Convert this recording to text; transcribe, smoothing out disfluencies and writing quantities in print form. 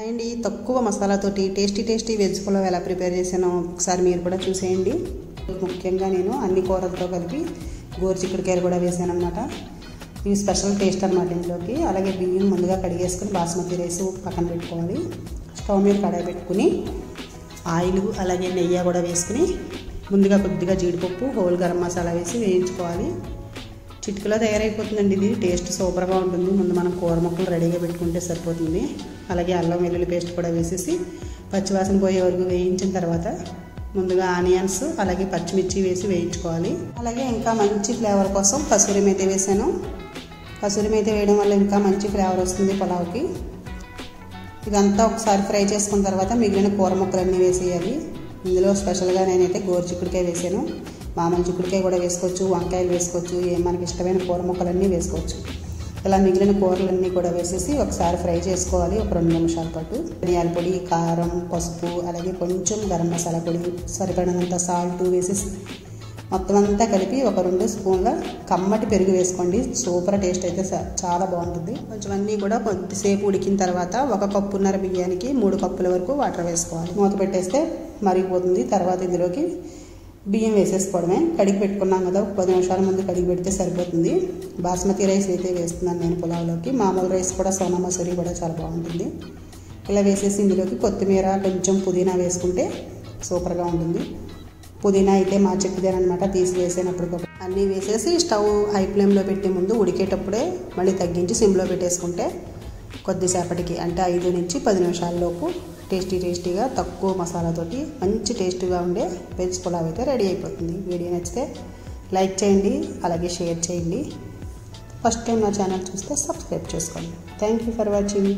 అండి తక్కువ మసాలాతోటి tasty veg pulao ఎలా ప్రిపేర్ చేశానో ఒకసారి మీరు కూడా చూసేయండి. ముఖ్యంగా నేను అన్ని కూరలతో కలిపి గోరుచిక్కుడుకాయలు కూడా వేసాను అన్నమాట. ఇవి స్పెషల్ టేస్ట్ అన్నమాట ఇంట్లోకి. అలాగే బియ్యం ముందుగా కడిగేసుకుని బాస్మతి రైస్ పక్కన పెట్టుకోవాలి. స్టవ్ మీద కడాయి పెట్టుకుని ఆయిల్ అలాగే నెయ్యి కూడా వేసుకుని ముందుగా కొద్దిగా జీడిపప్పు హోల్ గరం మసాలా వేసి వేయించుకోవాలి. చిటికలో తయారైపోతుందండి. ఇది టేస్ట్ సూపర్గా ఉంటుంది. ముందు మనం కూర ముక్కలు రెడీగా పెట్టుకుంటే సరిపోతుంది. అలాగే అల్లం వెల్లుల్లి పేస్ట్ కూడా వేసేసి పచ్చివాసన పోయే వరకు వేయించిన తర్వాత ముందుగా ఆనియన్స్ అలాగే పచ్చిమిర్చి వేసి వేయించుకోవాలి. అలాగే ఇంకా మంచి ఫ్లేవర్ కోసం కసూరి మేతి వేసాను. కసూరి మేతి వేయడం వల్ల ఇంకా మంచి ఫ్లేవర్ వస్తుంది పులావ్కి. ఇదంతా ఒకసారి ఫ్రై చేసుకున్న తర్వాత మిగిలిన కూర ముక్కలన్నీ వేసేయాలి. ఇందులో స్పెషల్గా నేనైతే గోరుచిక్కుడుకాయ వేసాను. మామూలు చిక్కుడుకాయ కూడా వేసుకోవచ్చు, వంకాయలు వేసుకోవచ్చు, మనకి ఇష్టమైన కూర ముక్కలన్నీ వేసుకోవచ్చు. ఇలా మిగిలిన కూరలన్నీ కూడా వేసేసి ఒకసారి ఫ్రై చేసుకోవాలి ఒక 2 నిమిషాల పాటు. ధనియాల పొడి, కారం, పసుపు అలాగే కొంచెం గరం మసాలా పొడి, సరిపడినంత సాల్ట్ వేసేసి మొత్తం అంతా కలిపి ఒక 2 స్పూన్ల కమ్మటి పెరుగు వేసుకోండి. సూపర్ టేస్ట్ అయితే చాలా బాగుంటుంది. కొంచెం అన్నీ కూడా కొద్దిసేపు ఉడికిన తర్వాత 1 కప్పున్నర బియ్యానికి 3 కప్పుల వరకు వాటర్ వేసుకోవాలి. మూత పెట్టేస్తే మరిగిపోతుంది. తర్వాత ఇందులోకి బియ్యం వేసేసుకోవడమే. కడిగి పెట్టుకున్నాం కదా, 10 నిమిషాల ముందు కడిగి పెడితే సరిపోతుంది. బాస్మతి రైస్ అయితే వేస్తున్నాను నేను పులావ్లోకి. మామూలు రైస్ కూడా సోనా మసూరి కూడా చాలా బాగుంటుంది. ఇలా వేసేసి ఇందులోకి కొత్తిమీర కొంచెం పుదీనా వేసుకుంటే సూపర్గా ఉంటుంది. పుదీనా అయితే మా చెట్టుదేనమాట, తీసి వేసేటప్పుడు అన్నీ వేసేసి స్టవ్ హై ఫ్లేమ్లో పెట్టి ముందు ఉడికేటప్పుడే మళ్ళీ తగ్గించి సిమ్లో పెట్టేసుకుంటే కొద్దిసేపటికి అంటే 5 నుంచి 10 నిమిషాల్లోపు టేస్టీగా తక్కువ మసాలాతోటి మంచి టేస్టీగా ఉండే వెజ్ పులావ్ అయితే రెడీ అయిపోతుంది. వీడియో నచ్చితే లైక్ చేయండి, అలాగే షేర్ చేయండి. ఫస్ట్ టైం నా ఛానల్ చూస్తే సబ్స్క్రైబ్ చేసుకోండి. Thank you for watching.